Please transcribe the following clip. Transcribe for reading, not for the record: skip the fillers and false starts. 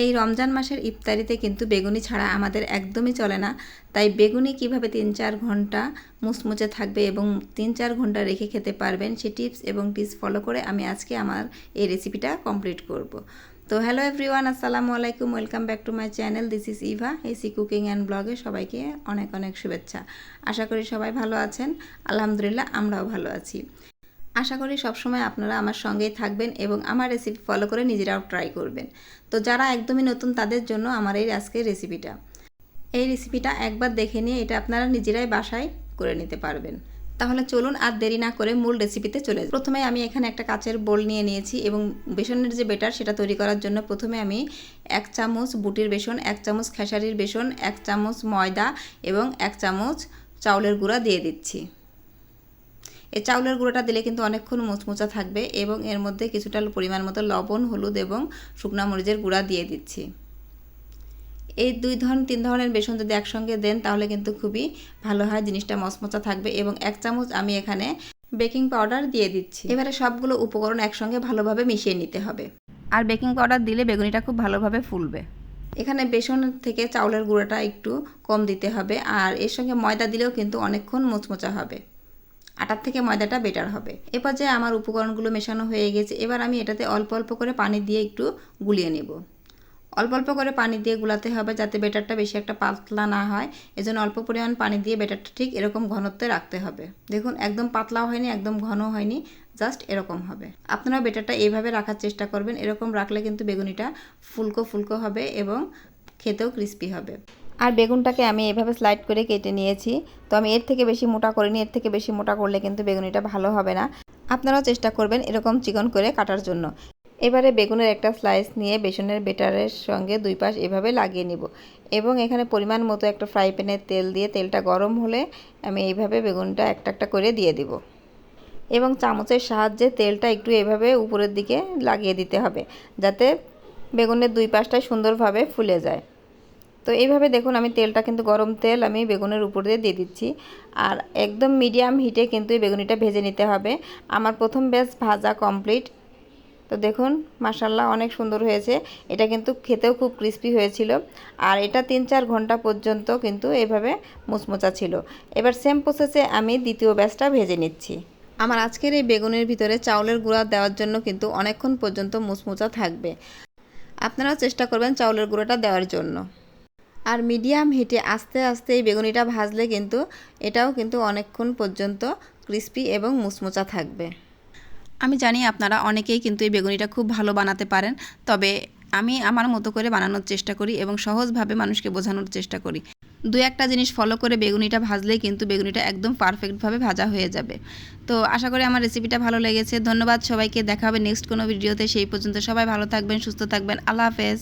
এই রমজান মাসের ইফতারিতে কিন্তু বেগুনি ছাড়া আমাদের একদমই চলে না। তাই বেগুনি কিভাবে 3-4 ঘন্টা মুচমুচে থাকবে এবং 3-4 ঘন্টা রেখে খেতে পারবেন সেই টিপস এবং টিপস ফলো করে আমি আজকে আমার এই রেসিপিটা কমপ্লিট করব। তো হ্যালো এভরিওয়ান, আসসালামু আলাইকুম, welcome back to my channel. This is Eva, AC cooking and ব্লগে সবাইকে অনেক অনেক শুভেচ্ছা। আশা করি সবাই ভালো আছেন। আলহামদুলিল্লাহ আমরাও ভালো আছি। আশা করি সবসময় আপনারা আমার সঙ্গেই থাকবেন এবং আমার রেসিপি ফলো করে নিজেরাও ট্রাই করবেন। তো যারা একদমই নতুন তাদের জন্য আমার এই আজকের রেসিপিটা। এই রেসিপিটা একবার দেখে নিয়ে এটা আপনারা নিজেরাই বাসায় করে নিতে পারবেন। তাহলে চলুন আর দেরি না করে মূল রেসিপিতে চলে যাই। প্রথমে আমি এখানে একটা কাচের বোল নিয়ে নিয়েছি এবং বেসনের যে বেটার সেটা তৈরি করার জন্য প্রথমে আমি 1 চামচ বুটির বেসন, 1 চামচ খেসারির বেসন, 1 চামচ ময়দা এবং 1 চামচ চাউলের গুঁড়া দিয়ে দিচ্ছি। এই চাউলের গুঁড়োটা দিলে কিন্তু অনেকক্ষণ মুচমুচা থাকবে এবং এর মধ্যে কিছুটা পরিমাণ মতো লবণ, হলুদ এবং শুকনো মরিচের গুঁড়া দিয়ে দিচ্ছি। এই 2-3 ধরনের বেসন যদি একসঙ্গে দেন তাহলে কিন্তু খুবই ভালো হয়, জিনিসটা মচমচা থাকবে। এবং 1 চামচ আমি এখানে বেকিং পাউডার দিয়ে দিচ্ছি। এবারে সবগুলো উপকরণ একসঙ্গে ভালোভাবে মিশিয়ে নিতে হবে। আর বেকিং পাউডার দিলে বেগুনিটা খুব ভালোভাবে ফুলবে। এখানে বেসন থেকে চাউলের গুঁড়োটা একটু কম দিতে হবে আর এর সঙ্গে ময়দা দিলেও কিন্তু অনেকক্ষণ মুচমুচা হবে। আটার থেকে ময়দাটা বেটার হবে। এরপর যে আমার উপকরণগুলো মেশানো হয়ে গেছে, এবার আমি এটাতে অল্প অল্প করে পানি দিয়ে একটু গুলিয়ে নেব। অল্প অল্প করে পানি দিয়ে গুলাতে হবে যাতে বেটারটা বেশি একটা পাতলা না হয়। এজন্য অল্প পরিমাণ পানি দিয়ে বেটারটা ঠিক এরকম ঘনত্বে রাখতে হবে। দেখুন একদম পাতলাও হয়নি, একদম ঘন হয়নি, জাস্ট এরকম হবে। আপনারা বেটারটা এইভাবে রাখার চেষ্টা করবেন। এরকম রাখলে কিন্তু বেগুনিটা ফুলকো ফুলকো হবে এবং খেতেও ক্রিস্পি হবে। আর বেগুনটাকে আমি এভাবে স্লাইড করে কেটে নিয়েছি। তো আমি এর থেকে বেশি মোটা করিনি, এর থেকে বেশি মোটা করলে কিন্তু বেগুনিটা ভালো হবে না। আপনারাও চেষ্টা করবেন এরকম চিকন করে কাটার জন্য। এবারে বেগুনের একটা স্লাইস নিয়ে বেসনের বেটারের সঙ্গে 2 পাশ এভাবে লাগিয়ে নিব এবং এখানে পরিমাণ মতো একটা ফ্রাই প্যানে তেল দিয়ে তেলটা গরম হলে আমি এইভাবে বেগুনটা একটা একটা করে দিয়ে দিব এবং চামচের সাহায্যে তেলটা একটু এভাবে উপরের দিকে লাগিয়ে দিতে হবে যাতে বেগুনের 2 পাশটাই সুন্দরভাবে ফুলে যায়। তো এইভাবে দেখুন আমি তেলটা কিন্তু গরম তেল আমি বেগুনের উপর দিয়ে দিচ্ছি আর একদম মিডিয়াম হিটে কিন্তু এই বেগুনিটা ভেজে নিতে হবে। আমার প্রথম ব্যাচ ভাজা কমপ্লিট। তো দেখুন মাশাআল্লাহ অনেক সুন্দর হয়েছে। এটা কিন্তু খেতেও খুব ক্রিস্পি হয়েছিল আর এটা 3-4 ঘন্টা পর্যন্ত কিন্তু এইভাবে মুচমুচা ছিল। এবার সেম প্রসেসে আমি দ্বিতীয় ব্যাচটা ভেজে নিচ্ছি। আমার আজকের এই বেগুনের ভিতরে চাউলের গুঁড়া দেওয়ার জন্য কিন্তু অনেকক্ষণ পর্যন্ত মুচমুচা থাকবে। আপনারাও চেষ্টা করবেন চাউলের গুঁড়োটা দেওয়ার জন্য। আর মিডিয়াম হিটে আস্তে আস্তে এই বেগুনিটা ভাজলে কিন্তু এটাও কিন্তু অনেকক্ষণ পর্যন্ত ক্রিস্পি এবং মুচমুচা থাকবে। আমি জানি আপনারা অনেকেই কিন্তু এই বেগুনিটা খুব ভালো বানাতে পারেন, তবে আমি আমার মতো করে বানানোর চেষ্টা করি এবং সহজভাবে মানুষকে বোঝানোর চেষ্টা করি। 2-1টা জিনিস ফলো করে বেগুনিটা ভাজলেই কিন্তু বেগুনিটা একদম পারফেক্টভাবে ভাজা হয়ে যাবে। তো আশা করি আমার রেসিপিটা ভালো লেগেছে। ধন্যবাদ সবাইকে। দেখা হবে নেক্সট কোনো ভিডিওতে। সেই পর্যন্ত সবাই ভালো থাকবেন, সুস্থ থাকবেন। আল্লাহ হাফেজ।